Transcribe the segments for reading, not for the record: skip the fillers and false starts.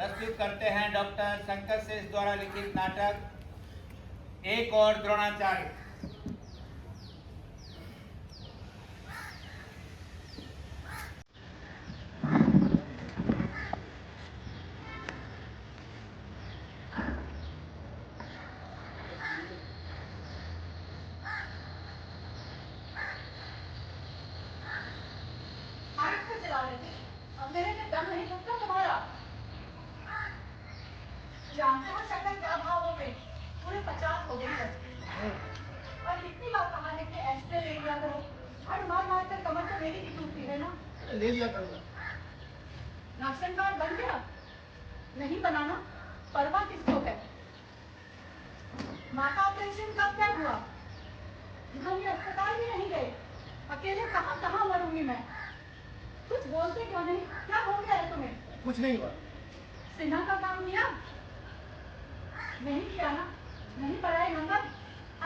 प्रस्तुत करते हैं डॉक्टर शंकर शेष द्वारा लिखित नाटक एक और द्रोणाचार्य। मेरे में दम नहीं लगता तुम्हारा। जानते हो शक्ल क्या भाव हो गई, पूरे 50 हो गई है। और कितनी बार कहा है कि एक्सरे ले लिया करो, हर मार मार कर कमर तो मेरी ही टूटती है ना। ले लिया करूँगा। राशन कार्ड बन गया? नहीं बनाना, परवाह किसको है। माँ का ऑपरेशन कब क्या हुआ? हम अस्पताल भी नहीं गए, अकेले कहाँ कहाँ मरूंगी मैं। कुछ बोलते क्यों नहीं? क्या हो गया है तुम्हें? कुछ नहीं हुआ। सिन्हा का काम किया? नहीं किया ना? नहीं पढ़ाई नंबर?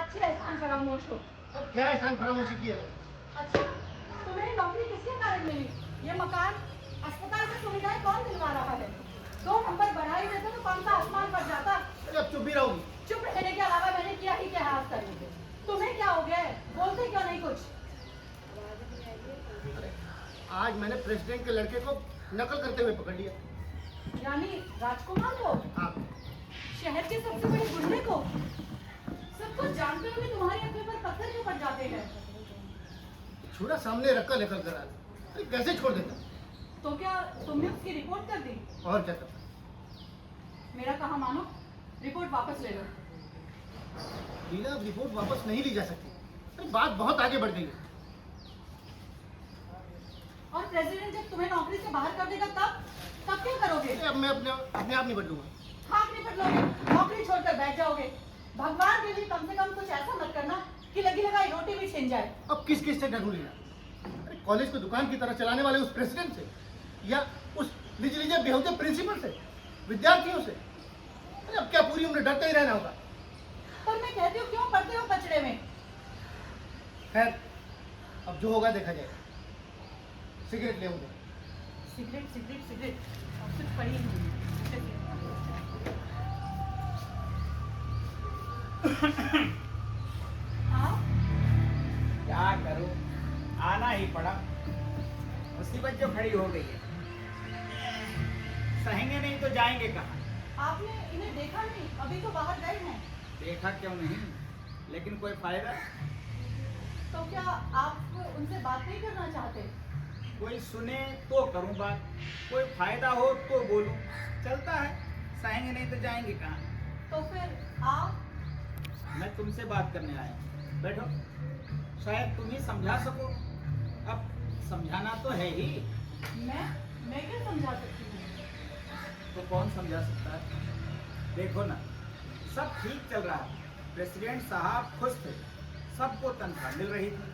अच्छे एहसान फरामोश हो। अब क्या एहसान फरामोशी की है? अच्छा, तुम्हें नौकरी किसके कारण मिली? ये मकान, अस्पताल की सुविधाएं कौन दिलवा रहा है? 2 नंबर बढ़ा ही देते तो कौन सा आसमान पर जाता। अरे अब चुप भी रहोगी। चुप रहने के अलावा मैंने किया ही क्या आज तक? तुम्हें क्या हो गया है? बोलते क्यों नहीं कुछ? आज मैंने प्रेसिडेंट के लड़के को नकल करते हुए पकड़ लिया। यानी राजकुमार को? हाँ। शहर के सबसे बड़े गुंडे को? सब कुछ जानते हुए तुम्हारी आंखों पर पत्थर क्यों पड़ जाते हैं? छोरा सामने रखकर नकल करा। अरे कैसे छोड़ देता? तो क्या तुमने उसकी रिपोर्ट कर दी? और क्या करता? मेरा कहा मानो, रिपोर्ट वापस ले लो। लीला, अब रिपोर्ट वापस नहीं ली जा सकती। अरे बात बहुत आगे बढ़ गई है। और प्रेसिडेंट जब तुम्हें नौकरी से बाहर कर देगा तब क्या करोगे? अब मैं अपने आप निपट लूंगा। हाथ निपट लोगे, नौकरी छोड़कर बैठ जाओगे। भगवान के लिए कम से कम कुछ ऐसा मत करना कि लगी लगाई रोटी भी छिन जाए। अब किस से डरूं लीला? अरे कॉलेज को दुकान की तरह चलाने वाले उस प्रेसिडेंट से, या उस लीजिए बेहुदे प्रिंसिपल से, विद्यार्थियों से? अरे अब क्या पूरी उम्र डरते ही रहना होगा? पर मैं कहती हूँ, क्यों पड़ते हो कचड़े में? खैर, अब जो होगा देखा जाएगा। सिगरेट ले आऊंगा। सिगरेट सिगरेट सिगरेट अब कुछ पड़ी ही नहीं। हाँ? क्या करूं, आना ही पड़ा। मुसीबत जो खड़ी हो गई है, सहेंगे नहीं तो जाएंगे कहाँ? आपने इन्हें देखा नहीं? अभी तो बाहर गए हैं। देखा क्यों नहीं, लेकिन कोई फायदा? तो क्या आप उनसे बात नहीं करना चाहते? कोई सुने तो करूं बात, कोई फायदा हो तो बोलूं। चलता है, सहेंगे नहीं तो जाएंगे कहाँ? तो फिर आप? मैं तुमसे बात करने आया। बैठो, शायद तुम ही समझा सको। अब समझाना तो है ही। मैं क्या समझा सकती हूँ? तो कौन समझा सकता है? देखो ना, सब ठीक चल रहा है। प्रेसिडेंट साहब खुश थे, सबको तनख्वाह मिल रही थी,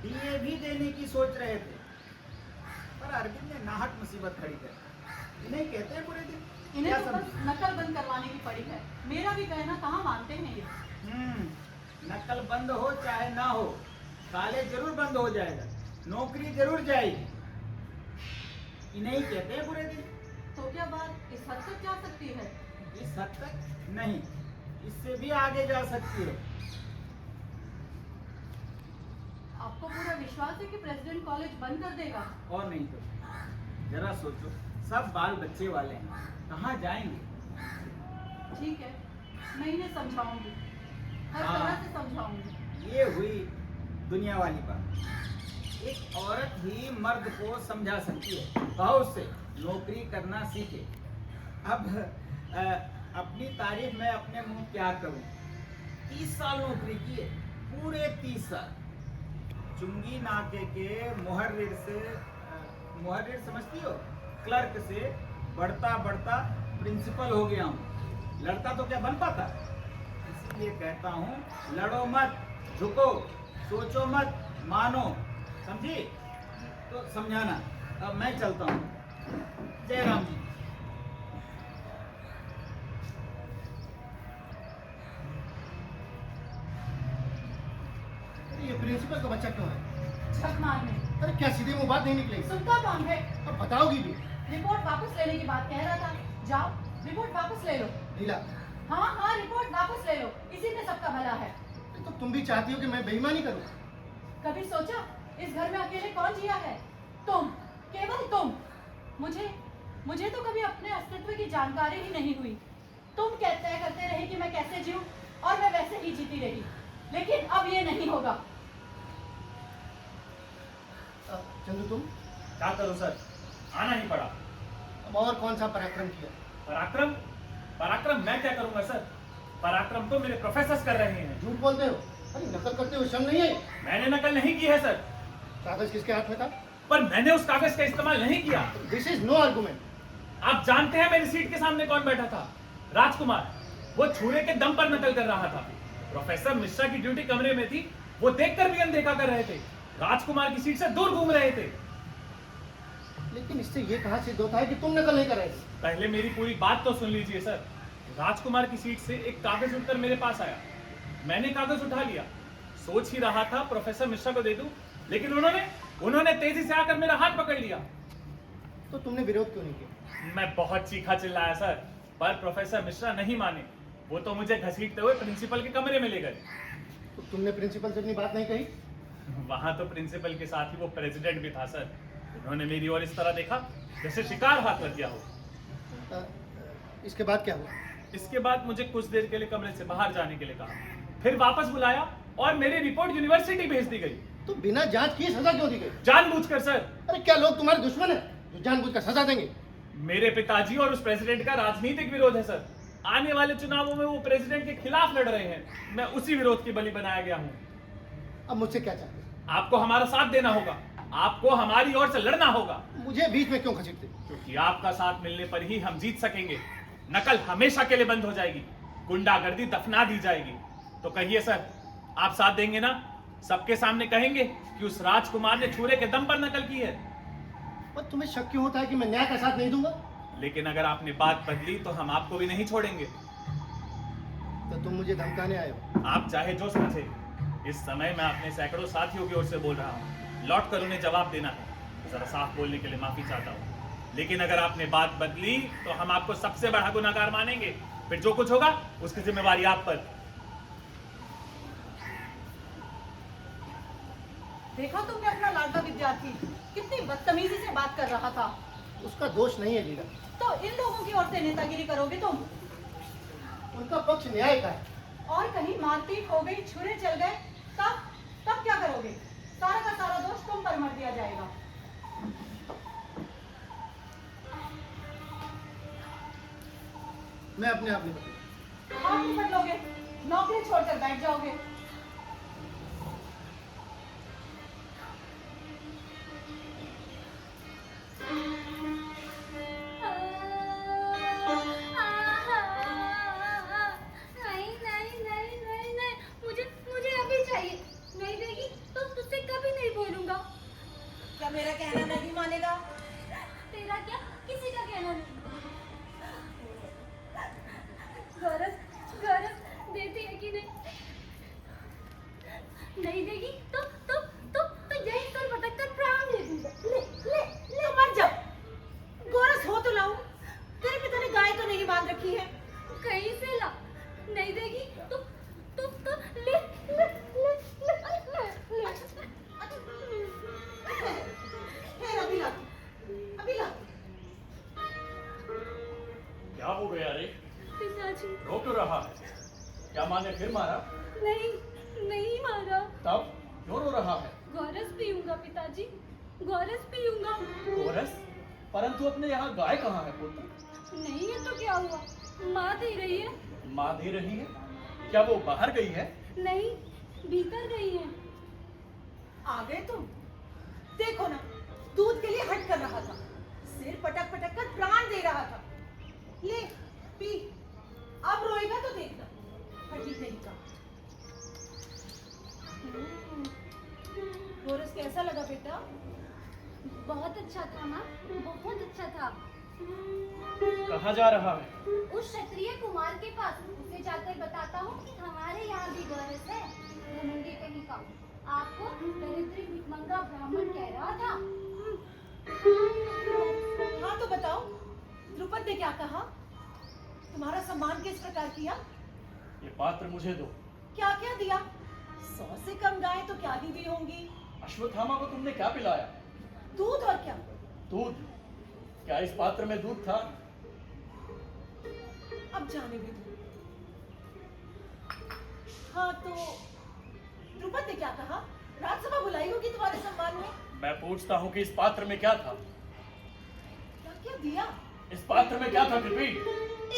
डीए भी देने की सोच रहे थे। पर अरविंद ने नाहक मुसीबत खड़ी कर। इन्हें कहते हैं पूरे दिन। इन्हें क्या तो बस समझे? नकल बंद करवाने की पड़ी है। मेरा भी कहना कहाँ मानते हैं ये। नकल बंद हो चाहे ना हो, कॉलेज जरूर बंद हो जाएगा, नौकरी जरूर जाएगी। इन्हें ही कहते हैं पूरे दिन। तो क्या बात इस हद तक जा सकती है? इस हद तक नहीं, इससे भी आगे जा सकती है। आपको पूरा विश्वास है कि प्रेसिडेंट कॉलेज बंद कर देगा? और नहीं तो जरा सोचो, सब बाल बच्चे वाले हैं, कहाँ जाएंगे? ठीक है, मैं इन्हें समझाऊंगी, हर हाँ। तरह से समझाऊंगी। ये हुई दुनिया वाली बात। एक औरत ही मर्द को समझा सकती है। कहो उससे नौकरी करना सीखे। अब अपनी तारीफ में अपने मुंह क्या करूं? 30 साल नौकरी की है, पूरे 30 साल। चुंगी नाके के मुहर्रिर समझती हो, क्लर्क से बढ़ता बढ़ता प्रिंसिपल हो गया हूँ। लड़ता तो क्या बन पाता? इसलिए कहता हूँ, लड़ो मत, झुको, सोचो मत, मानो। समझी? तो समझाना। अब मैं चलता हूँ। जय राम जी। ये प्रिंसिपल का बच्चा क्यों है? छक मारने। अरे क्या सीधे मुंह बात नहीं निकलेगी? सुनता कौन है? अब बताओगी भी? रिपोर्ट वापस लेने की बात कह रहा था। जाओ रिपोर्ट वापस ले लो। नीला, हाँ हाँ रिपोर्ट वापस ले लो, इसी में सबका भला है। तो तुम भी चाहती हो कि मैं बेईमानी करूं? कभी सोचा इस घर में अकेले कौन जिया है? तुम, केवल तुम। मुझे तो कभी अपने अस्तित्व की जानकारी ही नहीं हुई। तुम कहते करते रहे कि मैं कैसे जीऊं और मैं वैसे ही जीती रही, लेकिन अब ये नहीं होगा। चंदू तुम? क्या करूं सर, आना ही पड़ा। अब और कौन सा पराक्रम किया? पराक्रम? पराक्रम मैं क्या करूंगा सर, पराक्रम तो मेरे प्रोफेसर कर रहे हैं। झूठ बोलते हो, अरे नकल करते हो, शर्म नहीं है? मैंने नकल नहीं की है सर। कागज किसके हाथ में था? पर मैंने उस कागज का इस्तेमाल नहीं किया। This is no argument. आप जानते हैं मेरी सीट के सामने कौन बैठा था? राजकुमार। वो छुरे के दम पर नकल कर रहा था। प्रोफेसर मिश्रा की ड्यूटी कमरे में थी, वो देखकर भी अनदेखा कर रहे थे। राजकुमार की सीट से दूर घूम रहे थे। लेकिन इससे ये कहां सिद्ध होता है कि तुम नकल नहीं कर रहे थे? पहले मेरी पूरी बात तो सुन लीजिए सर। राजकुमार की सीट से एक कागज उठकर मेरे पास आया। मैंने कागज उठा लिया, सोच ही रहा था प्रोफेसर मिश्रा को दे दूं, लेकिन उन्होंने तेजी से आकर मेरा हाथ पकड़ लिया। तो तुमने विरोध क्यों नहीं किया? मैं बहुत चीखा चिल्लाया सर, पर प्रोफेसर मिश्रा नहीं माने। वो तो मुझे घसीटते हुए प्रिंसिपल के कमरे में ले गए। तो तुमने प्रिंसिपल से अपनी बात नहीं कही? वहां तो प्रिंसिपल के साथ ही वो प्रेसिडेंट भी था सर। उन्होंने मेरी ओर इस तरह देखा जैसे शिकार हाथ लग गया हो। इसके बाद क्या हुआ? इसके बाद मुझे कुछ देर के लिए कमरे से बाहर जाने के लिए कहा, फिर वापस बुलाया और मेरी रिपोर्ट यूनिवर्सिटी भेज दी गई। तो बिना जांच किए सजा क्यों दी गई? जानबूझकर सर। अरे क्या लोग तुम्हारे दुश्मन है जो जानबूझकर सजा देंगे? मेरे पिताजी और उस प्रेसिडेंट का राजनीतिक विरोध है सर। आने वाले चुनावों में वो प्रेसिडेंट के खिलाफ लड़ रहे हैं। मैं उसी विरोध की बलि बनाया गया हूँ। अब मुझसे क्या चाहते? आपको हमारा साथ देना होगा, आपको हमारी ओर से लड़ना होगा। मुझे बीच में क्यों खसीटते? क्योंकि आपका साथ मिलने पर ही हम जीत सकेंगे। नकल हमेशा के लिए बंद हो जाएगी, गुंडागर्दी दफना दी जाएगी। तो कहिए सर, आप साथ देंगे ना? सबके सामने कहेंगे कि उस राजकुमार ने छुरे के दम पर नकल की है। पर तुम्हें शक क्यों होता है कि मैं न्याय का साथ नहीं दूंगा? लेकिन अगर आपने बात बदली तो हम आपको भी नहीं छोड़ेंगे। तो तुम मुझे धमकाने आए हो? आप चाहे जो समझे, इस समय मैं अपने सैकड़ों साथियों की ओर से बोल रहा हूँ। लौट कर उन्हें जवाब देना है। जरा साफ बोलने के लिए माफी चाहता हूँ, लेकिन अगर आपने बात बदली तो हम आपको सबसे बड़ा गुनाहगार मानेंगे। फिर जो कुछ होगा उसकी जिम्मेवारी आप पर। देखा तुमने अपना लाडला विद्यार्थी कितनी बदतमीजी से बात कर रहा था। उसका दोष नहीं है लीला। तो इन लोगों की ओर से नेतागिरी करोगे तुम? उनका पक्ष न्याय का है। और कहीं मारपीट हो गई, छुरे चल गए, तब क्या करोगे? सारा का सारा दोष तुम पर मर दिया जाएगा। मैं अपने आप निपटूंगा। आप निपट लोगे, नौकरी छोड़कर बैठ जाओगे। क्या मेरा कहना नहीं मानेगा? तेरा क्या, किसी का कहना नहीं। गौरव देती है कि नहीं? नहीं देगी तो यही सर पटक कर प्राण दे दूंगा। ले मर जा। गोरस हो तो लाऊं। तेरे पिता ने गाय तो नहीं बांध रखी है। कहीं से ला। नहीं देगी तो ले। अभी ला। क्या हो गया रे? पिताजी। रो क्यों रहा है? क्या माँ ने फिर मारा? नहीं मारा। तब क्यों रो रहा है? गोरस पीऊंगा पिताजी, गोरस पीऊंगा। गोरस? परंतु अपने यहाँ गाय कहाँ है पुत्र? नहीं है तो क्या हुआ, माँ दे रही है। माँ दे रही है? क्या वो बाहर गई है? नहीं, भीतर गई है। आ गए तुम? देखो ना, दूध के लिए हट कर रहा था, सिर पटक कर प्राण दे रहा था। ले पी, अब रोएगा तो देखना। हटी नहीं का। गोरस कैसा लगा बेटा? बहुत अच्छा था माँ, बहुत अच्छा था। कहाँ जा रहा है? उस क्षत्रिय कुमार के पास, उसे जाकर बताता हूँ कि हमारे यहाँ भी गोरस है। घमंडी कहीं का, आपको दरिद्री भिखमंगा ब्राह्मण कह रहा था। हाँ तो बताओ, द्रुपद ध्रुपद ने क्या कहा? तुम्हारा सम्मान किस प्रकार किया? ये पात्र मुझे दो। क्या क्या दिया? 100 से कम गायें तो क्या ही दी होंगी। अश्वत्थामा को तुमने क्या पिलाया? दूध और क्या? दूध? क्या इस पात्र में दूध था? अब जाने भी दो। हाँ तो ध्रुपद ने क्या कहा? राजसभा बुलाई होगी तुम्हारे सम्मान में। मैं पूछता हूँ कि इस पात्र में क्या था? क्या क्या दिया? इस पात्र में क्या था कृपी?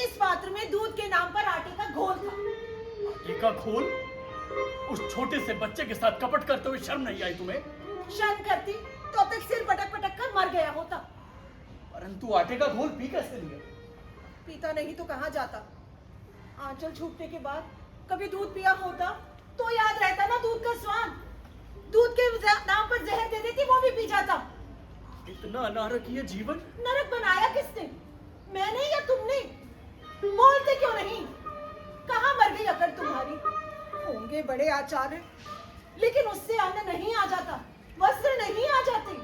इस पात्र में दूध के नाम पर आटे का घोल था। आटे का घोल? उस छोटे से बच्चे के साथ कपट करते हुए शर्म नहीं आई तुम्हें? शर्म करती तो अब तक सिर पटक पटक कर मर गया होता। परंतु आटे का घोल पी कैसे लिया? पीता नहीं तो कहाँ जाता? आंचल छूटने के बाद कभी दूध पिया होता तो याद रहता ना दूध का स्वाद। दूध के नाम पर जहर दे देती वो भी पी जाता। इतना नारकीय जीवन? नरक बनाया किसने? मैंने या तुमने? बोलते क्यों नहीं? कहाँ मर गई अकड़ तुम्हारी? होंगे बड़े आचार्य, लेकिन उससे अन्न नहीं आ जाता, वस्त्र नहीं आ जाते।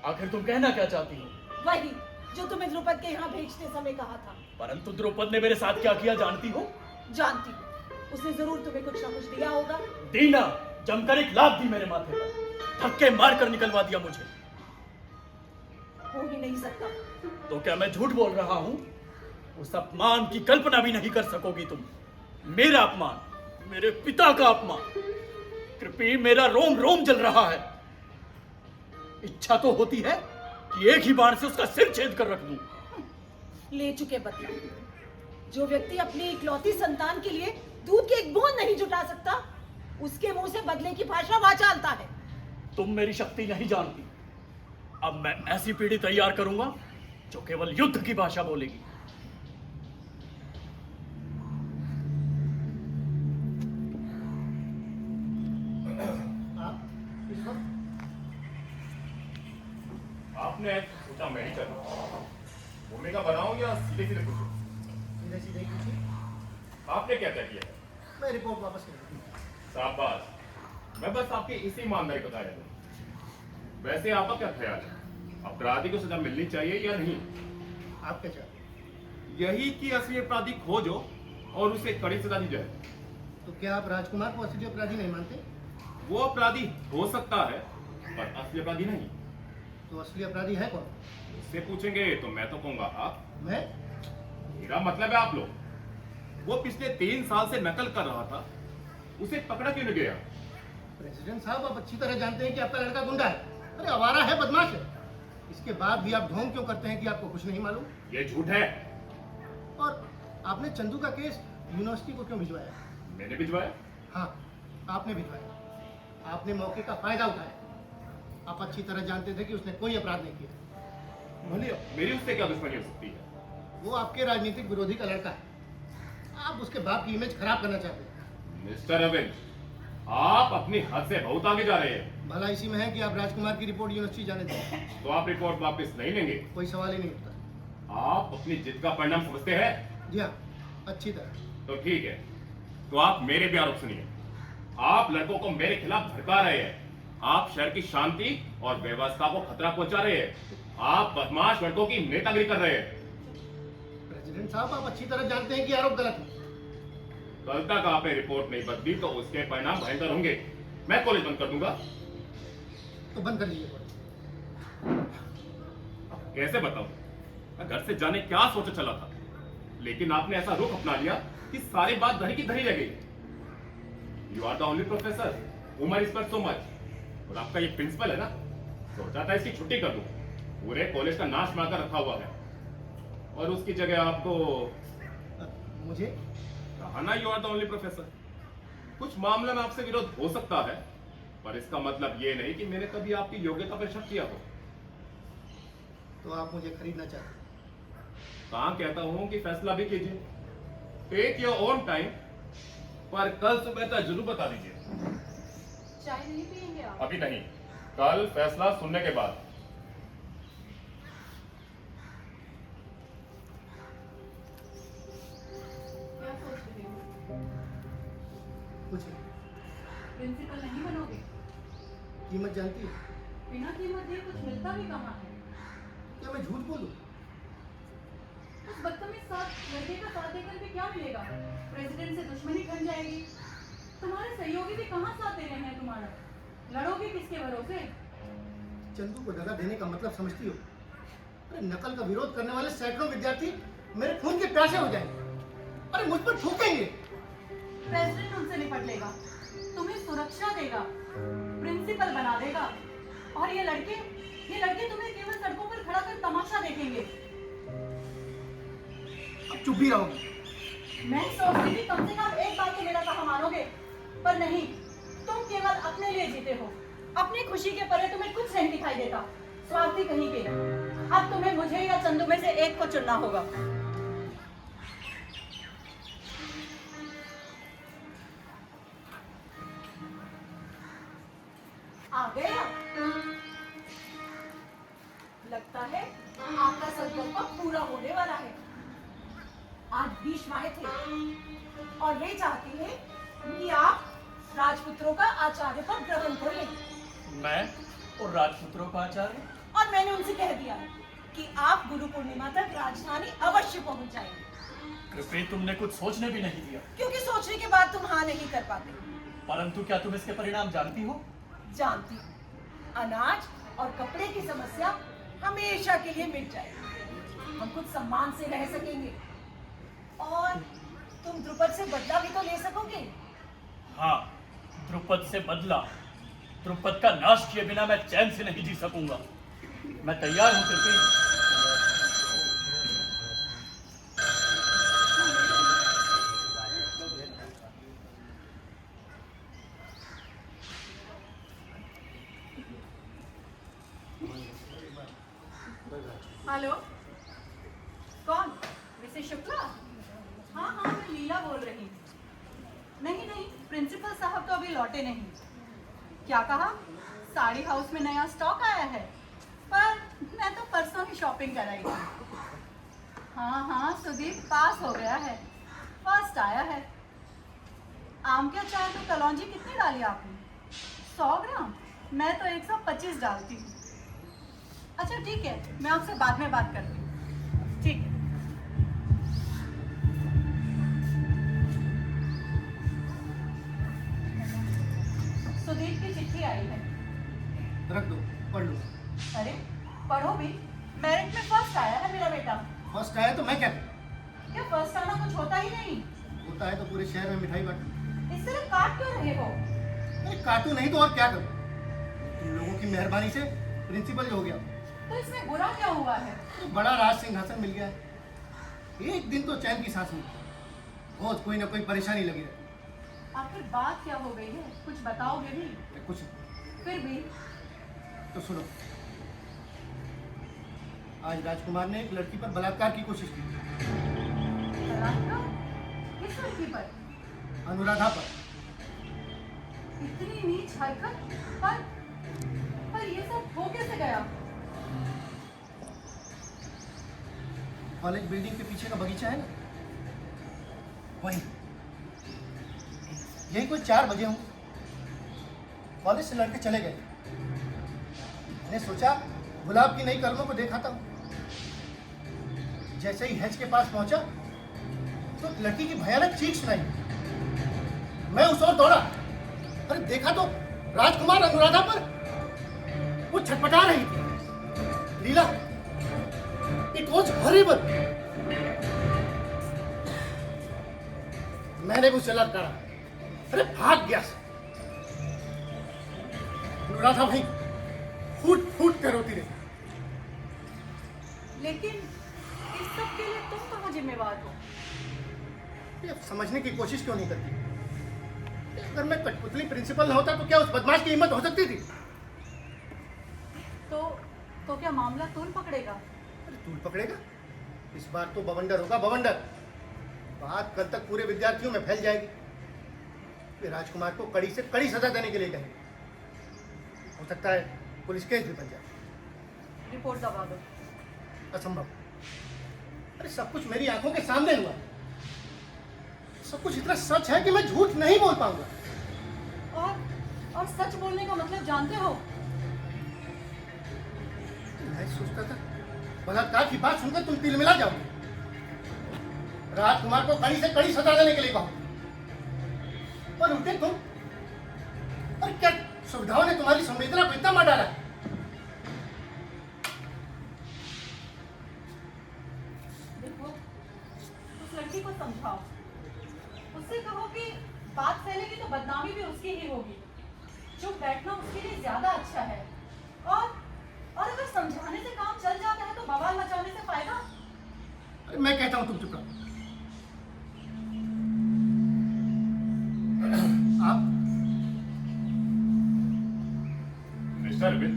आखिर तुम कहना क्या चाहती हो? वही जो तुम्हें द्रुपद के यहाँ भेजते समय कहा था। परंतु द्रौपद ने मेरे साथ क्या किया जानती हो? जानती हूँ, उसने जरूर तुम्हें कुछ ना कुछ दिया होगा। दीना जमकर एक लात दी मेरे माथे पर, धक्के मारकर निकलवा दिया मुझे। हो ही नहीं सकता। तो क्या मैं झूठ बोल रहा हूँ? उस अपमान की कल्पना भी नहीं कर सकोगी तुम। मेरा अपमान, मेरे पिता का अपमान। कृपी मेरा रोम रोम जल रहा है। इच्छा तो होती है कि एक ही बाण से उसका सिर छेद कर रख दूं। ले चुके बदला। जो व्यक्ति अपनी इकलौती संतान के लिए दूध की एक बूंद नहीं जुटा सकता, उसके मुंह से बदले की भाषा वाचालता है। तुम मेरी शक्ति नहीं जानती। अब मैं ऐसी पीढ़ी तैयार करूंगा जो केवल युद्ध की भाषा बोलेगी। आप इस वक्त आपने सोचा मैं ही करूं? भूमिका बनाऊं या सीधे सीधे पूछूं? सीधे सीधे पूछिए। आपने क्या तय किया है? मैं रिपोर्ट वापस कर दूँ। शाबाश, मैं बस आपकी इसी ईमानदारी बता रहा हूं। वैसे आपका क्या ख्याल है, अपराधी को सजा मिलनी चाहिए या नहीं? आप क्या चाहते हैं? यही कि असली अपराधी खोजो और उसे कड़ी सजा दी जाए। तो क्या आप राजकुमार को असली अपराधी नहीं मानते? वो अपराधी हो सकता है पर असली अपराधी नहीं। तो असली अपराधी है कौन? उससे पूछेंगे तो मैं तो कहूंगा आप। मैं? मेरा मतलब है आप लोग। वो पिछले 3 साल से नकल कर रहा था, उसे पकड़ा क्यों नहीं गया? प्रेसिडेंट साहब, आप अच्छी तरह जानते हैं कि आपका लड़का गुंडा है। अरे आवारा है, बदमाश है। इसके बाद भी आप ढोंग क्यों करते हैं कि आपको कुछ नहीं मालूम? ये झूठ है। और आपने चंदू का केस यूनिवर्सिटी को क्यों भिजवाया? मैंने भिजवाया? हाँ, आपने भिजवाया। आपने मौके का फायदा उठाया। आप अच्छी तरह जानते थे कि उसने कोई अपराध नहीं किया। भले मेरी उससे क्या दुश्मनी हो सकती है? वो आपके राजनीतिक विरोधी का लड़का है। आप उसके बाप की इमेज खराब करना चाहते हैं। मिस्टर अरविंद, आप अपनी हद से बहुत आगे जा रहे हैं। भला इसी में है कि आप राजकुमार की रिपोर्ट यूनिवर्सिटी जाने दें। तो आप रिपोर्ट वापस नहीं लेंगे? कोई सवाल ही नहीं उठता। आप अपनी जिद का परिणाम समझते हैं? जी हाँ, अच्छी तरह। तो ठीक है, तो आप मेरे भी आरोप सुनिए। आप लड़कों को मेरे खिलाफ भड़का रहे हैं। आप शहर की शांति और व्यवस्था को खतरा पहुंचा रहे हैं। आप बदमाश लड़कों की नेतागिरी कर रहे हैं। प्रेसिडेंट साहब, आप अच्छी तरह जानते हैं कि आरोप गलत है। कल तक आपने रिपोर्ट नहीं बदली तो उसके परिणाम भयंकर होंगे। मैं कॉलेज बंद कर दूंगा। तो बंद कर लीजिए। कैसे बताऊं? मैं घर से जाने क्या सोच चला था, लेकिन आपने ऐसा रुख अपना लिया कि सारी बात धरी की धरी रह गई। You are the only professor whom I respect so much। और आपका ये प्रिंसिपल है ना, सोचा था इसकी छुट्टी कर दूं। पूरे कॉलेज का नाश मारकर रखा हुआ है और उसकी जगह आपको मुझे कहा ना you are the only professor. कुछ मामले में आपसे विरोध हो सकता है, पर इसका मतलब ये नहीं कि मैंने कभी आपकी योग्यता पर शक किया हो। तो आप मुझे खरीदना चाहते हैं? कहाँ कहता हूं कि फैसला भी कीजिए, टेक योर ओन टाइम, पर कल सुबह तक जरूर बता दीजिए। चाय नहीं पियेंगे आप? अभी नहीं, कल फैसला सुनने के बाद। क्या सोच रहे हो? कुछ नहीं। प्रिंसिपल नहीं बनोगे? कीमत जानती है? बिना कीमत दिए कुछ मिलता भी कहाँ है? क्या मैं झूठ बोलूं? बस बदतमीज लड़के का साथ देकर भी क्या मिलेगा? प्रेसिडेंट से दुश्मनी बन जाएगी। तुम्हारे सहयोगी भी कहाँ साथ दे रहे हैं तुम्हारा? लड़ोगे किसके भरोसे? चंदू को दगा देने का मतलब समझती हो? अरे नकल का विरोध करने वाले सैकड़ों विद्यार्थी मेरे खून के प्यासे हो जाएंगे। अरे मुझ पर थूकेंगे। प्रेसिडेंट उनसे निपट लेगा, तुम्हें सुरक्षा देगा, प्रिंसिपल बना देगा, और ये लड़के तुम्हें केवल सड़कों पर खड़ा कर तमाशा देखेंगे। अब चुप भी रहोगे। मैं सोचती थी कम से कम एक बात तो मेरा कहा मानोगे, पर नहीं, तुम केवल अपने लिए जीते हो। अपनी खुशी के परे तुम्हें कुछ नहीं दिखाई देता। स्वार्थी कहीं के। अब तुम्हें मुझे या चंदू में से एक को चुनना होगा। आ गए आप? लगता है आपका संकल्प पूरा होने वाला है। आज भीष्म आए थे और वे चाहते हैं कि आप राजपुत्रों का आचार्य पद ग्रहण कर लें। मैं और राजपुत्रों का आचार्य? और मैंने उनसे कह दिया कि आप गुरु पूर्णिमा तक राजधानी अवश्य पहुंच जाएंगे। कृपया तुमने कुछ सोचने भी नहीं दिया। क्योंकि सोचने के बाद तुम हाँ नहीं कर पाते। परंतु क्या तुम इसके परिणाम जानती हो? जानती हूँ। अनाज और कपड़े की समस्या हमेशा के लिए मिट जाएगी। हम कुछ सम्मान से रह सकेंगे और तुम द्रुपद से बदला भी तो ले सकोगे। हाँ, द्रुपद से बदला। द्रुपद का नाश किए बिना मैं चैन से नहीं जी सकूंगा। मैं तैयार हूं कृपया। हेलो, कौन? मिसेस शुक्ला? हाँ हाँ, मैं लीला बोल रही हूँ। नहीं, प्रिंसिपल साहब तो अभी लौटे नहीं। क्या कहा? साड़ी हाउस में नया स्टॉक आया है, पर मैं तो परसों ही शॉपिंग कर आई थी। हाँ, सुदीप पास हो गया है, फर्स्ट आया है। आम के अचार में कलौंजी कितनी डाली आपने? 100 ग्राम? मैं तो 125 डालती हूँ। अच्छा ठीक है, मैं आपसे बाद में बात करती हूँ। ठीक है। सुदीप की चिट्ठी आई है। रख दो, पढ़ लो। अरे पढ़ो भी, मेरिट में फर्स्ट आया है मेरा बेटा। फर्स्ट आया तो मैं क्या करूं? क्या फर्स्ट आना कुछ होता ही नहीं? होता है तो पूरे शहर में मिठाई बांटो। इस तरह काट क्यों रहे हो? अरे काटू नहीं तो और क्या करूं? तुम लोगों की मेहरबानी से प्रिंसिपल हो गया। तो इसमें बुरा क्या हुआ है? तो बड़ा राज सिंहासन मिल गया है। एक दिन तो चैन की सांस मिली। रोज कोई ना कोई परेशानी लगी रहती। आखिर बात क्या हो गई है? कुछ बताओगे भी? कुछ फिर भी तो सुनो। आज राजकुमार ने एक लड़की पर बलात्कार की कोशिश की। बलात्कार? किस लड़की पर? अनुराधा पर। इतनी नीच हरकत? पर ये सब हो कैसे गया? कॉलेज बिल्डिंग के पीछे का बगीचा है ना, वही। यही कोई 4 बजे हूँ। कॉलेज से लड़के चले गए। मैंने सोचा गुलाब की नई कलमों को देखाता हूँ। जैसे ही हैज के पास पहुंचा तो लड़की की भयानक चीख सुनाई। मैं उस ओर दौड़ा। अरे देखा तो राजकुमार अनुराधा पर वो छटपटा रही थी। लीला, इट वॉज हॉरिबल। मैंने भी उसे ललकारा। अरे भाग गया। अनुराधा भाई फूट फूट कर रोती रही। लेकिन इस सब के लिए तुम कहाँ जिम्मेवार हो? ये समझने की कोशिश क्यों नहीं करती? अगर मैं कठपुतली प्रिंसिपल न होता तो क्या उस बदमाश की हिम्मत हो सकती थी? तो क्या मामला तूल पकड़ेगा? अरे तूल पकड़ेगा? इस बार तो बवंडर होगा, बवंडर। बात कल तक पूरे विद्यार्थियों में फैल जाएगी। वे राजकुमार को कड़ी से कड़ी सजा देने के लिए कहेंगे। हो सकता है पुलिस केस भी बन जाए। रिपोर्ट दबा दो। असंभव। अरे सब कुछ मेरी आंखों के सामने हुआ। सब कुछ इतना सच है कि मैं झूठ नहीं बोल पाऊंगा। और सच बोलने का मतलब जानते हो? मैं सोचता था बलात्कार की बात सुनकर तुम तिलमिला जाओगे। राजकुमार को कड़ी से कड़ी सजा देने के लिए कहो। पर उल्टे तुम, पर क्या सुविधाओं ने तुम्हारी संवेदना को इतना मार डाला? देखो, उस लड़की को समझाओ, उससे कहो कि बात फैलेगी तो बदनामी भी उसकी ही होगी। चुप बैठना उसके लिए ज्यादा अच्छा है। और अगर समझाने से काम चल जाता है तो बवाल मचाने से फायदा। अरे मैं कहता हूं तुम चुप रहो। आप मिस्टर अरविंद,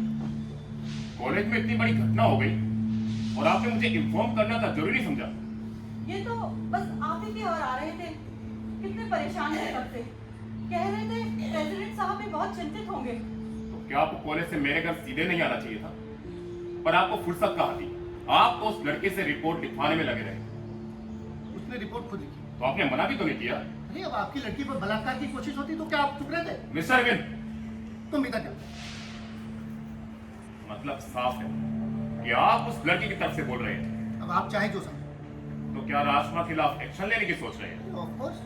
कॉलेज में इतनी बड़ी घटना हो गई और आपने मुझे इन्फॉर्म करना था, जरूरी समझा? ये तो बस आप ही की ओर आ रहे थे। कितने परेशान थे तब से। कह रहे थे प्रेसिडेंट साहब भी बहुत चिंतित होंगे। तो क्या आपको कॉलेज से मेरे घर सीधे नहीं आना चाहिए था? पर आपको फुर्सत कहाँ थी? आप तो उस लड़के से रिपोर्ट लिखवाने में लगे रहे। उसने रिपोर्ट खुद लिखी। तो आपने मना भी तो नहीं किया। अरे अब आपकी लड़की पर बलात्कार की कोशिश होती तो क्या आप चुप रहते? मिस्टर अरविंद, तुम भी क्या? मतलब साफ है कि आप उस लड़की की तरफ से बोल रहे हैं। अब आप चाहे जो समझो। तो क्या राजकुमार के खिलाफ एक्शन लेने की सोच रहे हैं? Of course.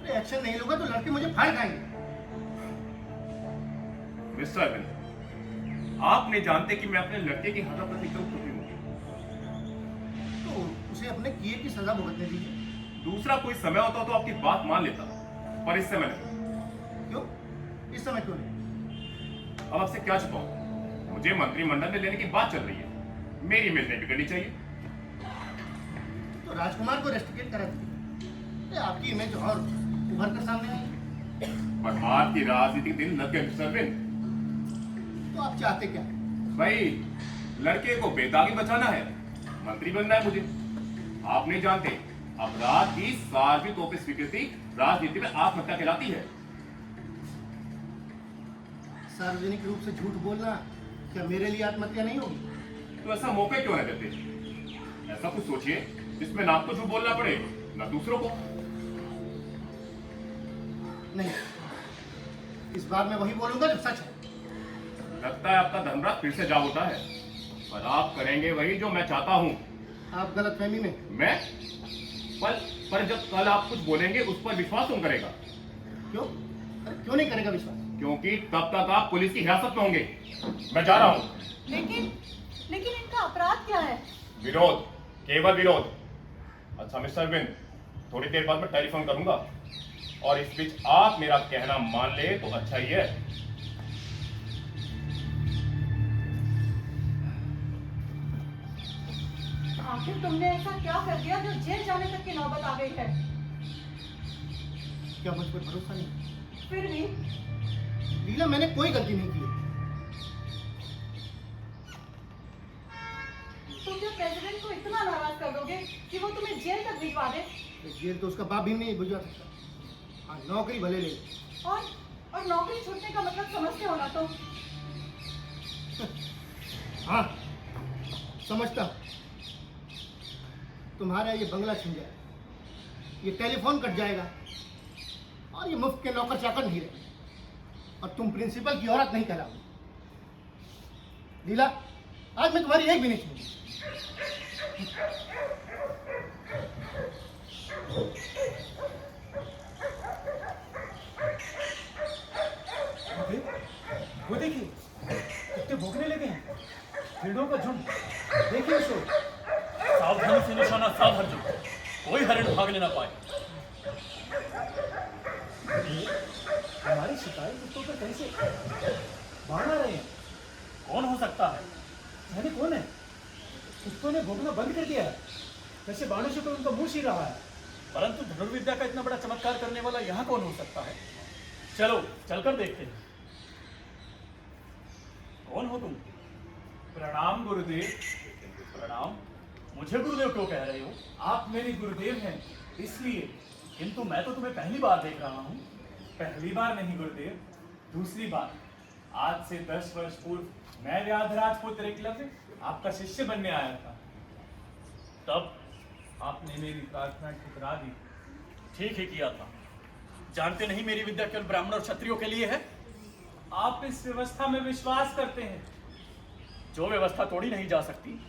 अरे एक्शन नहीं लूंगा तो लड़के मुझे फाड़ खाएंगे। मिस्टर अरविंद, आप नहीं जानते कि मैं अपने लड़के की हत्या प्रति क्यों दुखी हूँ। तो उसे अपने किए की सजा भुगतने दीजिए। दूसरा कोई समय होता तो आपकी बात मान लेता, पर इस समय नहीं। क्यों? इस समय क्यों नहीं? अब आपसे क्या छुपाऊं? मुझे मंत्रिमंडल में लेने की बात चल रही है, मेरी इमेज नहीं बिगड़नी चाहिए। तो राजकुमार को रेस्ट्रिकेट करा दीजिए। आपकी इमेज और उभर कर सामने आई। पर आपकी राजनीतिक दिन लग गए मिस्टर अरविंद। तो आप चाहते क्या? भाई, लड़के को बेदागी बचाना है, मंत्री बनना है मुझे। आप नहीं जानते, अपराध की सार्वजनिक तौर पर स्वीकृति राजनीति में आत्महत्या कहलाती है। सार्वजनिक रूप से झूठ बोलना क्या मेरे लिए आत्महत्या नहीं होगी? तो ऐसा मौका क्यों नहीं देते? ऐसा कुछ सोचिए जिसमें ना आपको झूठ बोलना पड़े ना दूसरों को। नहीं, इस बार मैं वही बोलूंगा जो सच है। लगता है आपका धर्मराज फिर से जाग उठा है, पर आप करेंगे वही जो मैं चाहता हूँ। आप गलतफहमी में। मैं? पर जब कल आप कुछ बोलेंगे उस पर विश्वास कौन करेगा? क्यों? अरे क्यों नहीं करेगा विश्वास? क्योंकि तब तक आप पुलिस की हिरासत में होंगे। मैं जा रहा हूँ। लेकिन इनका अपराध क्या है? विरोध, केवल विरोध। अच्छा मिस्टर अरविंद, थोड़ी देर बाद मैं टेलीफोन करूंगा और इस बीच आप मेरा कहना मान ले तो अच्छा ही है। आखिर तुमने ऐसा क्या कर दिया जो जेल जाने तक की नौबत आ गई है? क्या मुझ पर भरोसा नहीं? फिर भी लीला, मैंने कोई गलती नहीं की। तुम जो प्रेसिडेंट को इतना नाराज कर दोगे कि वो तुम्हें जेल तक भिजवा दे। जेल तो उसका बाप भी नहीं भिजवा सकता। हाँ, नौकरी भले ले। और नौकरी छूटने का मतलब समझते हो ना तुम? हाँ, समझता हूँ। तुम्हारा ये बंगला छिन जाएगा, ये टेलीफोन कट जाएगा और ये मुफ्त के नौकर चाकर नहीं रहे और तुम प्रिंसिपल की औरत नहीं कहलाओगी। लीला, आज मैं तुम्हारी एक भी नहीं सुनूंगी। वो देखिए, कुत्ते भौंकने लगे हैं। हिरणों का झुंड, देखिए उसको। सावधानी से निशाना साध हर जो, कोई हरिण भागने ना पाए। हमारी शिकायत कुत्तों पर कैसे बाढ़ आ रहे हैं? कौन हो सकता है? जाने कौन है? कुत्तों ने भौंकना बंद कर दिया है। वैसे बाणों से तो उनका मुंह सी रहा है। परंतु धनुर्विद्या का इतना बड़ा चमत्कार करने वाला यहाँ कौन हो सकता है? चलो चलकर देखते हैं। कौन हो तुम? प्रणाम गुरुदेव। प्रणाम। मुझे गुरुदेव क्यों कह रहे हो? आप मेरे गुरुदेव हैं इसलिए। किंतु मैं तो तुम्हें पहली बार देख रहा हूँ। पहली बार नहीं गुरुदेव, दूसरी बार। आज से 10 वर्ष पूर्व मैं व्याधराज पुत्र एकलव्य आपका शिष्य बनने आया था। तब आपने मेरी प्रार्थना ठुकरा दी। ठीक ही किया था। जानते नहीं मेरी विद्या केवल ब्राह्मण और क्षत्रियों के लिए है। आप इस व्यवस्था में विश्वास करते हैं। जो व्यवस्था तोड़ी नहीं जा सकती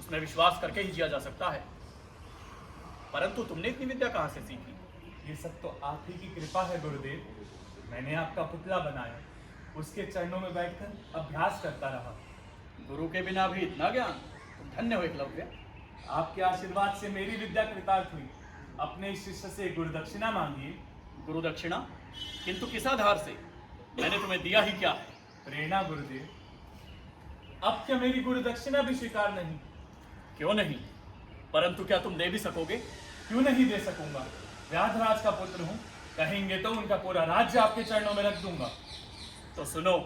उसमें विश्वास करके ही जिया जा सकता है। परंतु तुमने इतनी विद्या कहाँ से सीखी? ये सब तो आप ही की कृपा है गुरुदेव। मैंने आपका पुतला बनाया, उसके चरणों में बैठकर अभ्यास करता रहा। गुरु के बिना भी इतना ज्ञान? तुम धन्य हो एकलव्य। आपके आशीर्वाद से मेरी विद्या कृतार्थ हुई। अपने शिष्य से गुरुदक्षिणा मांगिए। गुरु दक्षिणा? किंतु किस आधार से? मैंने तुम्हें दिया ही क्या है? प्रेरणा गुरुदेव। अब क्या मेरी गुरुदक्षिणा भी स्वीकार नहीं? क्यों नहीं? परंतु क्या तुम दे भी सकोगे? क्यों नहीं दे सकूंगा? व्याधराज का पुत्र हूं, कहेंगे तो उनका पूरा राज्य आपके चरणों में रख दूंगा। तो सुनो,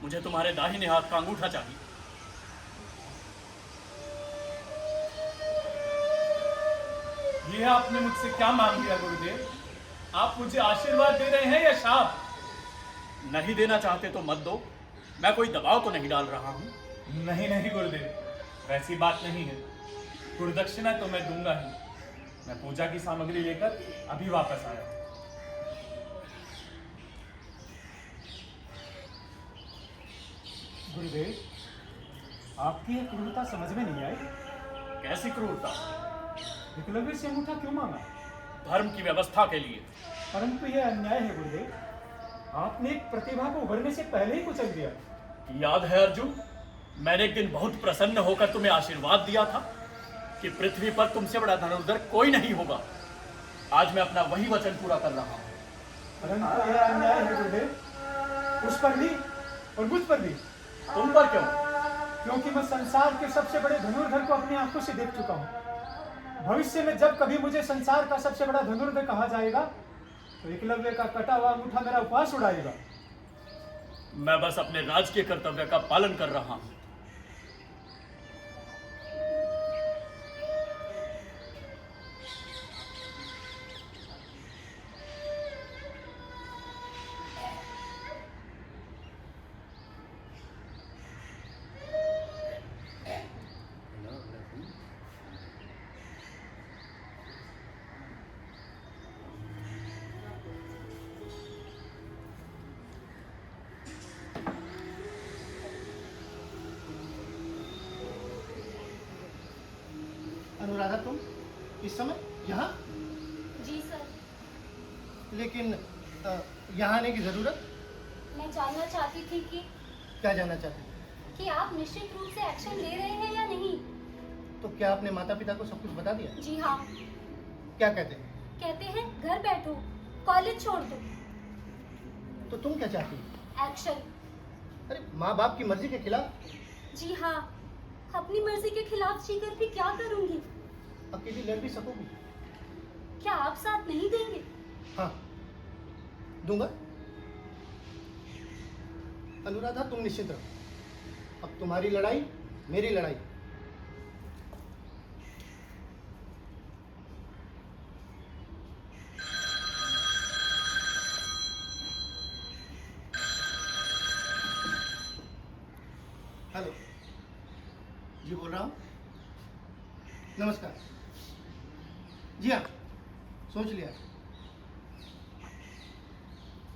मुझे तुम्हारे दाहिने हाथ का अंगूठा चाहिए। ये आपने मुझसे क्या मांग लिया गुरुदेव? आप मुझे आशीर्वाद दे रहे हैं या शाप? नहीं देना चाहते तो मत दो, मैं कोई दबाव तो नहीं डाल रहा हूं। नहीं नहीं गुरुदेव, वैसी बात नहीं है। गुरुदक्षिणा तो मैं दूंगा ही। मैं पूजा की सामग्री लेकर अभी वापस आया। गुरुदेव, आपकी यह क्रूरता समझ में नहीं आई। कैसी क्रूरता? एकलव्य से अंगूठा क्यों मांगा? धर्म की व्यवस्था के लिए। परंतु यह अन्याय है गुरुदेव। आपने एक प्रतिभा को उभरने से पहले ही कुचल दिया। याद है अर्जुन, मैंने एक दिन बहुत प्रसन्न होकर तुम्हें आशीर्वाद दिया था कि पृथ्वी पर तुमसे बड़ा धनुर्धर कोई नहीं होगा। आज मैं अपना वही वचन पूरा कर रहा हूं। परंतु यह अन्याय है गुरुदेव, उस पर भी और मुझ पर भी। तुम पर क्यों? क्योंकि मैं संसार के सबसे बड़े धनुर्धर को अपनी आंखों से देख चुका हूँ। भविष्य में जब कभी मुझे संसार का सबसे बड़ा धनुर्धर कहा जाएगा तो एकलव्य का कटा हुआ अंगूठा मेरा उपवास उड़ाएगा। मैं बस अपने राजकीय कर्तव्य का पालन कर रहा हूं। अनुराधा, तुम इस समय यहाँ? जी सर। लेकिन यहाँ आने की जरूरत? मैं जानना चाहती थी कि क्या जानना चाहते हो? आप निश्चित रूप से एक्शन ले रहे हैं या नहीं। तो क्या आपने माता पिता को सब कुछ बता दिया? जी हाँ। क्या कहते हैं? कहते हैं घर बैठो, कॉलेज छोड़ दो। तो तुम क्या चाहती हो? एक्शन। अरे माँ बाप की मर्जी के खिलाफ? जी हाँ, अपनी मर्जी के खिलाफ जीकर भी क्या करूंगी। अकेली लड़ भी सकोगी? क्या आप साथ नहीं देंगे? हाँ, दूंगा। अनुराधा, तुम निश्चित रहो। अब तुम्हारी लड़ाई मेरी लड़ाई। हेलो जी, बोल रहा हूँ। नमस्कार। जी हाँ, सोच लिया।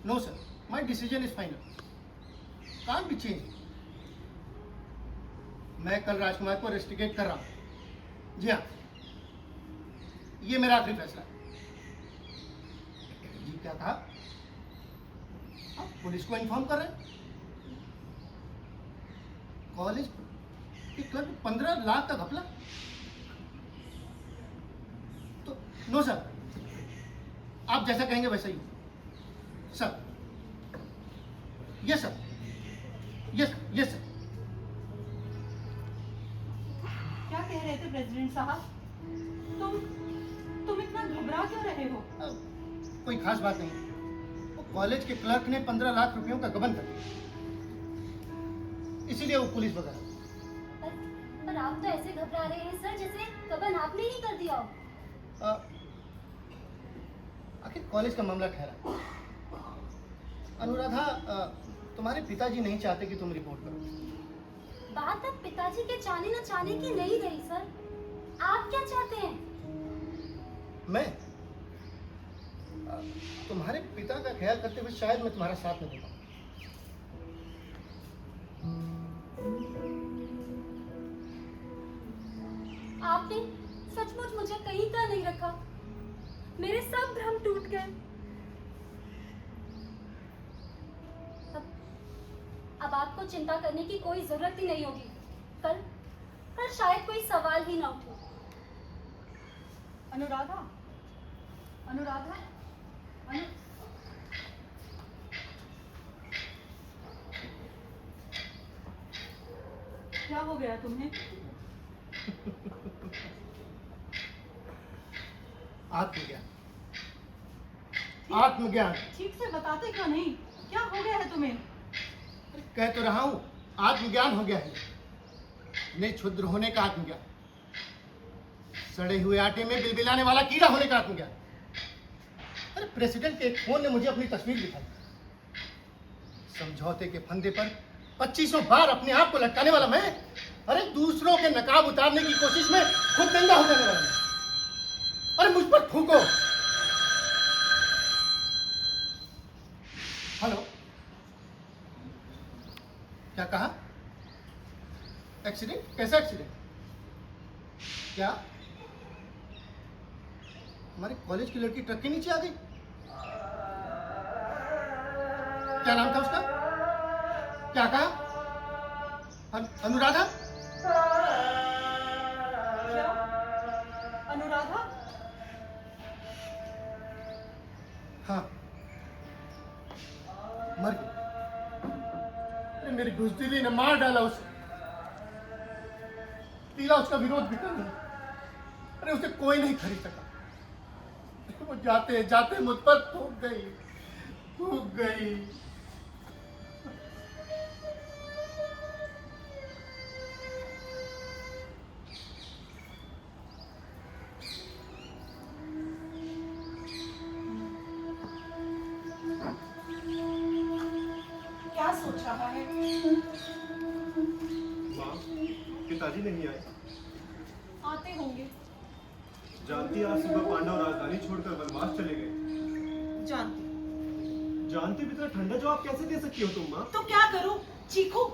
No sir, my decision is final, can't be change. मैं कल राजकुमार को रेस्टिकेट कर रहा हूँ। जी हाँ, ये मेरा आखिरी फैसला है। जी क्या कहा? आप पुलिस को इन्फॉर्म कर रहे हैं? कॉलेज के क्लर्क 15 लाख का घपला? तो नो सर, आप जैसा कहेंगे वैसा ही हो। Sir, yes sir, yes yes sir. क्या कह रहे थे प्रेसिडेंट साहब? तुम इतना घबरा क्यों रहे हो? कोई खास बात नहीं। वो कॉलेज के क्लर्क ने 15 लाख रुपयों का गबन कर दिया, इसीलिए वो पुलिस वगैरह। पर आप तो ऐसे घबरा रहे हैं सर जैसे गबन आपने ही कर दिया हो। आखिर कॉलेज का मामला ठहरा। अनुराधा, तुम्हारे पिताजी नहीं चाहते कि तुम रिपोर्ट करो। बात अब पिताजी के चाहने न चाहने की नहीं रही सर। आप क्या चाहते हैं? मैं तुम्हारे पिता का ख्याल करते हुए शायद मैं तुम्हारा साथ न दे पाऊं। आपने सचमुच मुझे कहीं का नहीं रखा। मेरे सब भ्रम टूट गए। अब आपको चिंता करने की कोई जरूरत ही नहीं होगी। कल कल शायद कोई सवाल ही ना उठे। अनुराधा, अनुराधा, क्या हो गया तुम्हें? आत्मज्ञान, आत्मज्ञान। ठीक से बताते क्यों नहीं? क्या हो गया है तुम्हें? कह तो रहा हूं, आत्मज्ञान हो गया है। ने क्षुद्र होने का आत्मज्ञान, सड़े हुए आटे में बिलबिलाने वाला कीड़ा होने का आत्मज्ञान। अरे प्रेसिडेंट के एक फोन ने मुझे अपनी तस्वीर दिखाई। समझौते के फंदे पर 2500 बार अपने आप को लटकाने वाला मैं, अरे दूसरों के नकाब उतारने की कोशिश में खुद नंगा हो जाने वाला मैं। अरे मुझ पर थूको। हेलो, क्या कहा? एक्सीडेंट? कैसा एक्सीडेंट? क्या हमारे कॉलेज की लड़की ट्रक के नीचे आ गई? क्या नाम था उसका? क्या कहा? अनुराधा? क्या? अनुराधा? हाँ, मर गई। अरे मेरी बुजदिली ने मार डाला उसे। पीला उसका विरोध भी कर लिया। अरे उसे कोई नहीं खरीद सका। वो जाते जाते मुझ पर थूक गई, थूक गई। क्या सोच रहा है? माँ, पिताजी नहीं आए। आते होंगे। जानती आज सुबह पांडव राजधानी छोड़कर वनवास चले गए। जानती। जानती भी इतना ठंडा जवाब कैसे दे सकती हो तुम माँ? तो क्या करूं? चीखूं?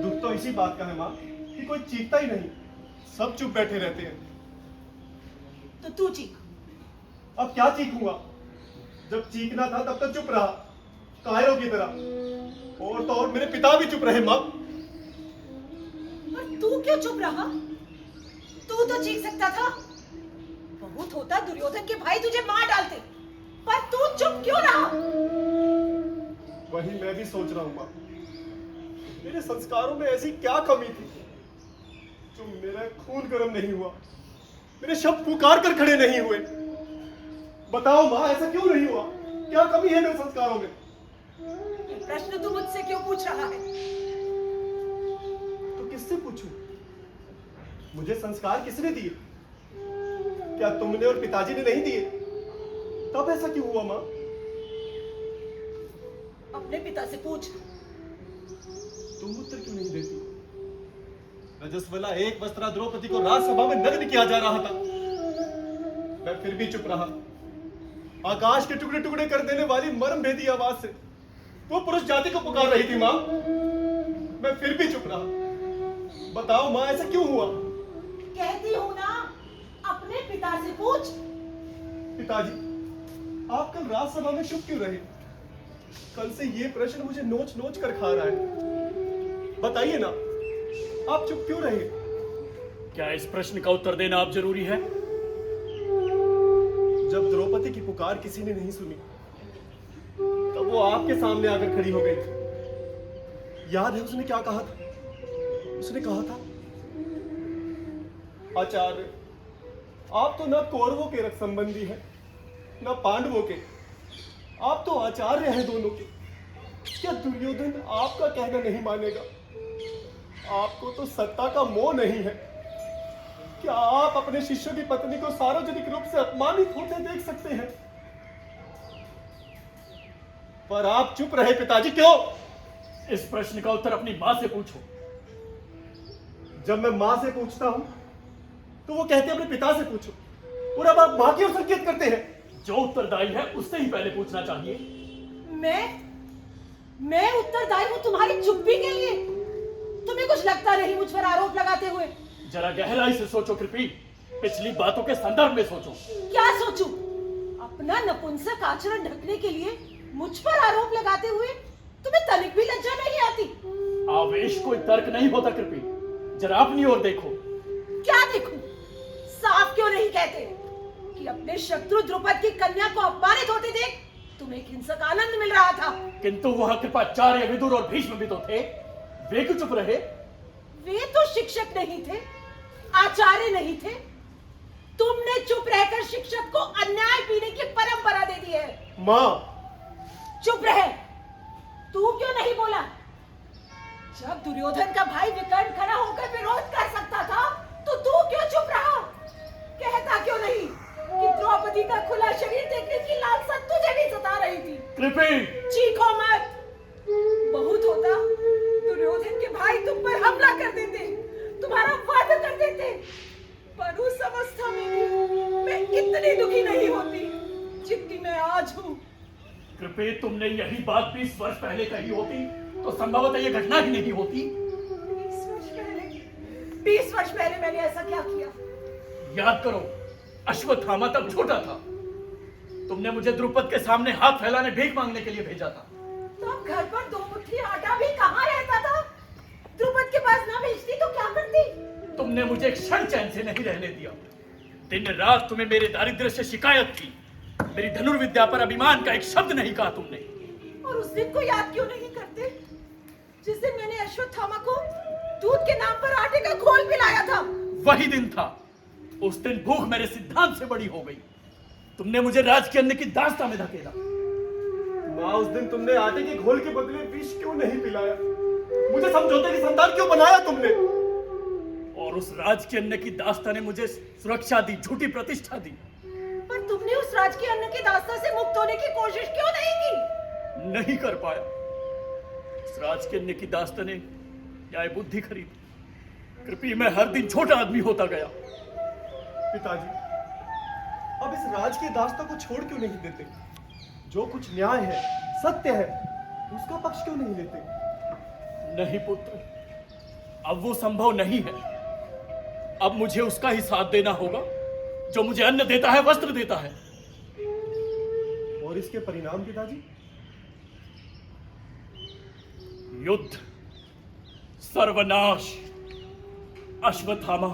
दुख तो इसी बात का है माँ कि कोई चीखता ही नहीं, सब चुप बैठे रहते हैं। तो तू चीख। अब क्या चीखूंगा? जब चीखना था तब तक चुप रहा, कायरों की तरह। और तो और मेरे पिता भी चुप रहे माँ। और तू क्यों चुप रहा? तू तो चीख सकता था। बहुत होता दुर्योधन के भाई तुझे मार डालते, पर तू चुप क्यों रहा? वही मैं भी सोच रहा हूँ माँ, मेरे संस्कारों में ऐसी क्या कमी थी जो मेरा खून गर्म नहीं हुआ, मेरे शब्द पुकार कर खड़े नहीं हुए? बताओ माँ, ऐसा क्यों नहीं हुआ? क्या कमी है मेरे संस्कारों में? ये प्रश्न तू मुझसे क्यों पूछ रहा है? तो किससे पूछूं? मुझे संस्कार किसने दिए? क्या तुमने और पिताजी ने नहीं दिए? तब ऐसा क्यों हुआ माँ? अपने पिता से पूछ। तुम उत्तर क्यों नहीं देती? रजस्वला एक वस्त्रा द्रौपदी को राजसभा में नग्न किया जा रहा था, मैं फिर भी चुप रहा। आकाश के टुकड़े टुकड़े कर देने वाली मर्म भेदी आवाज से वो पुरुष जाति को पुकार रही थी माँ, मैं फिर भी चुप रहा। बताओ माँ, ऐसा क्यों हुआ? कहती हूँ ना, अपने पिता से पूछ। पिताजी, आप कल राजसभा में चुप क्यों रहे? कल से ये प्रश्न मुझे नोच नोच कर खा रहा है। बताइए ना, आप चुप क्यों रहे? क्या इस प्रश्न का उत्तर देना अब जरूरी है? जब द्रौपदी की पुकार किसी ने नहीं सुनी, तब वो आपके सामने आकर खड़ी हो गई। याद है उसने क्या कहा था? उसने कहा था, आचार्य, आप तो न कौरवों के रक्त संबंधी हैं, न पांडवों के, आप तो आचार्य हैं दोनों के। क्या दुर्योधन आपका कहना नहीं मानेगा? आपको तो सत्ता का मोह नहीं है। क्या आप अपने शिष्यों की पत्नी को सार्वजनिक रूप से अपमानित होते देख सकते हैं? पर आप चुप रहे पिताजी, क्यों? इस प्रश्न का उत्तर अपनी मां से पूछो। जब मैं मां से पूछता हूं तो वो कहते हैं अपने पिता से पूछो, और अब आप मां की ओर संकेत करते हैं। जो उत्तरदायी है उससे ही पहले पूछना चाहिए। मैं उत्तरदायी हूँ तुम्हारी चुप्पी के लिए? तुम्हें कुछ लगता नहीं मुझ पर आरोप लगाते हुए? जरा गहराई से सोचो कृपी, पिछली बातों के संदर्भ में सोचो। क्या सोचूं? अपना नपुंसक आचरण ढकने के लिए मुझ पर आरोप लगाते हुए तुम्हें तनिक भी लज्जा नहीं आती? आवेश कोई तर्क नहीं होता कृपी, जरा अपनी ओर देखो। क्या देखूं? साफ क्यों नहीं कहते कि अपने शत्रु द्रुपद की कन्या को अपमानित होते देख तुम्हें एक हिंसक आनंद मिल रहा था? किंतु वह कृपाचार्य, विदुर और भीष्म भी तो थे, वे क्यों चुप रहे? वे तो शिक्षक नहीं थे, आचार्य नहीं थे। तुमने चुप रहकर शिक्षक को अन्याय पीने की परंपरा दे दी है। माँ, चुप रहे। तू क्यों नहीं बोला? जब दुर्योधन का भाई विकर्ण खड़ा होकर विरोध कर सकता था तो तू क्यों चुप रहा? कहता क्यों नहीं कि द्रौपदी का खुला शरीर देखने की लालसा तुझे भी सता रही थी? कृपी, चीखो मत। बहुत होता दुर्योधन के भाई तुम पर हमला कर देते, तुम्हारा वध कर देते, पर उस अवस्था में भी मैं इतनी दुखी नहीं होती जितनी मैं आज हूँ। कृपे, तुमने यही बात 20 वर्ष पहले कही होती तो संभवतः यह घटना ही नहीं होती। 20 वर्ष पहले मैंने ऐसा क्या किया? याद करो, अश्वत्थामा तब छोटा था। तुमने मुझे द्रुपद के सामने हाथ फैलाने भीख मांगने के लिए भेजा था। तब घर पर 2 मुट्ठी आटा भी कहाँ रहता था? द्रुपद के पास ना भेजती तो क्या करती? तुमने मुझे एक क्षण चैन से नहीं रहने दिया। दिन रात तुम्हें मेरे दारिद्र्य से शिकायत थी। मेरी धनुर्विद्या पर अभिमान का एक शब्द नहीं कहा तुमने। और उस दिन को याद क्यों नहीं करते जिस दिन मैंने अश्वत्थामा को दूध के नाम पर आटे का घोल पिलाया था? वही दिन था। उस दिन भूख मेरे सिद्धांत से बड़ी हो गई। तुमने मुझे राज के अन्न की दास्ता में धकेला। माँ, उस दिन तुमने आटे के घोल के बदले विष क्यों नहीं पिलाया? मुझे समझौते की संतान क्यों बनाया तुमने? और उस राज के अन्न की दास्ता ने मुझे सुरक्षा दी, झूठी प्रतिष्ठा दी। पर तुमने उस राज के अन्न की दास्ता से मुक्त होने की कोशिश क्यों नहीं की? नहीं कर पाया। उस राज के अन्न की दास्ता ने न्याय बुद्धि खरीदी। कृपी, मैं हर दिन छोटा आदमी होता गया। पिताजी, अब इस राज की दास्ता को छोड़ क्यों नहीं देते? जो कुछ न्याय है, सत्य है, उसका पक्ष क्यों नहीं लेते? नहीं पुत्र, अब वो संभव नहीं है। अब मुझे उसका ही साथ देना होगा जो मुझे अन्न देता है, वस्त्र देता है। और इसके परिणाम पिताजी? युद्ध, सर्वनाश। अश्वत्थामा,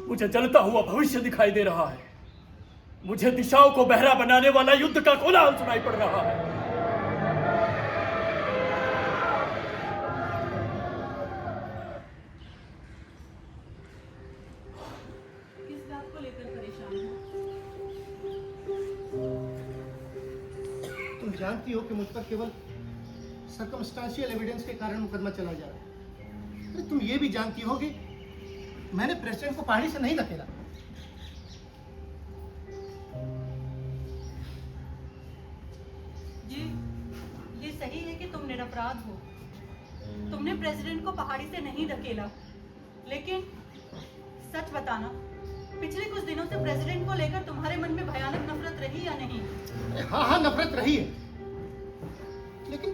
मुझे जलता हुआ भविष्य दिखाई दे रहा है। मुझे दिशाओं को बहरा बनाने वाला युद्ध का कोलाहल सुनाई पड़ रहा है। किस बात को लेकर परेशान हो? तुम जानती हो कि मुझ पर केवल सर्कमस्टांशियल एविडेंस के कारण मुकदमा चला जा रहा है। अरे तुम ये भी जानती हो कि मैंने प्रेसिडेंट को पहाड़ी से नहीं धकेला। ये सही है कि तुम निरपराध हो। तुमने प्रेसिडेंट को पहाड़ी से नहीं धकेला, लेकिन सच बताना, पिछले कुछ दिनों से प्रेसिडेंट को लेकर तुम्हारे मन में भयानक नफरत रही या नहीं? हाँ हाँ, नफरत रही है, लेकिन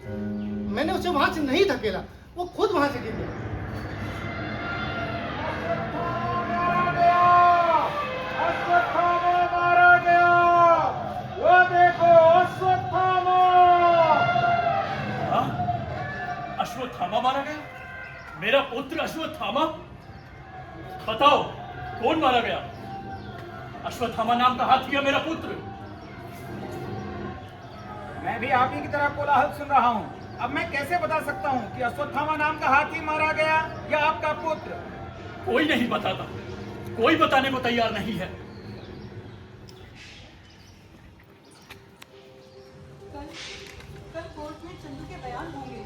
मैंने उसे वहां से नहीं धकेला, वो खुद वहां से गिर गया। अश्वत्थामा मारा गया। वो देखो, अश्वत्थामा। हाँ? अश्वत्थामा मारा गया? मेरा पुत्र अश्वत्थामा? बताओ, कौन मारा गया? अश्वत्थामा नाम का हाथी है मेरा पुत्र। मैं भी आप ही की तरह कोलाहल सुन रहा हूँ। अब मैं कैसे बता सकता हूँ कि अश्वत्थामा नाम का हाथी मारा गया या आपका पुत्र? कोई नहीं बताता, कोई बताने को तैयार नहीं है। कल कोर्ट में चंदू के बयान होंगे।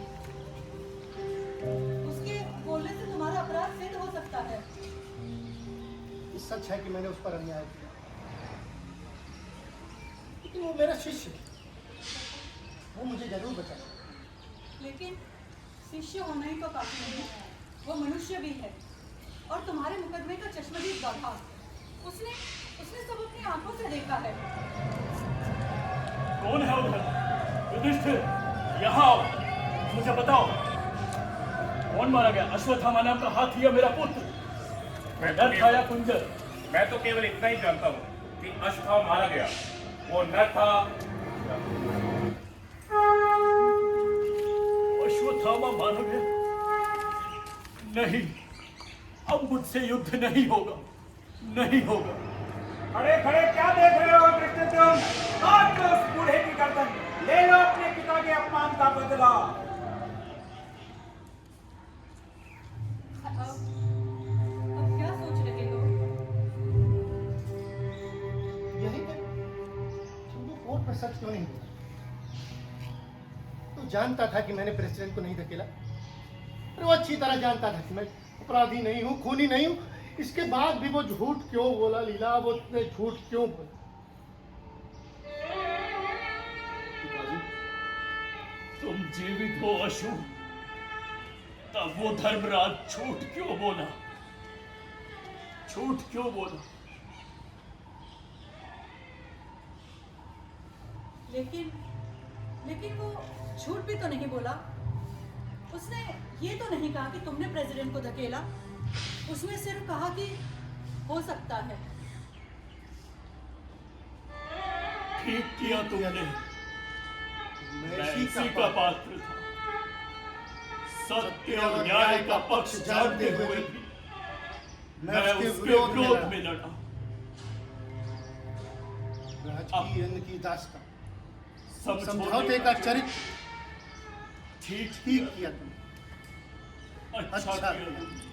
उसके बोलने से तुम्हारा अपराध सिद्ध हो सकता है। ये सच है कि मैंने उस पर अन्याय किया, लेकिन वो मेरा शिष्य है, वो मुझे जरूर बचाए। लेकिन शिष्य होना ही तो काफी नहीं है, वो मनुष्य भी है। और तुम्हारे मुकदमे का चश्मदीद गवाह, उसने सब अपनी आंखों से देखा है। कौन है उधर? युधिष्ठिर, यहाँ आओ, मुझे बताओ, कौन मारा गया? अश्वत्थामा नाम का हाथी है मेरा पुत्र। मैं डर खाया कुंजर। तो केवल इतना ही जानता हूँ कि अश्वत्थामा मारा गया वो न था। अश्वत्थामा मारा गया? नहीं, अब मुझसे युद्ध नहीं होगा, नहीं होगा। खड़े खड़े क्या देख रहे हो कृष्ण तुम? काट लो उस बूढ़े की गर्दन, ले लो अपने पिता के अपमान का बदला। अब क्या सोच रहे हो? यही है, तुमको कोर्ट में सच क्यों नहीं बोला? तू जानता था कि मैंने प्रेसिडेंट को नहीं धकेला, और वो अच्छी तरह जानता था कि मैं अपराधी नहीं हूँ, खूनी नहीं हूँ। इसके बाद भी वो झूठ क्यों बोला लीला? वो इतने झूठ क्यों बोला? पिताजी, तुम जीवित हो अशु, तब वो धर्मराज झूठ क्यों बोला? झूठ क्यों बोला? लेकिन वो झूठ भी तो नहीं बोला। उसने ये तो नहीं कहा कि तुमने प्रेसिडेंट को धकेला। उसने सिर्फ कहा कि हो सकता है। ठीक किया तुमने। मैं इसी का पात्र था। सत्य और न्याय का पक्ष जानते हुए भी मैं उसके विरोध में लड़ा। राजकीय अन्न की दास्तां, समझौते का चरित्र ठीक ठीक किया तुमने। अच्छा किया तुमने।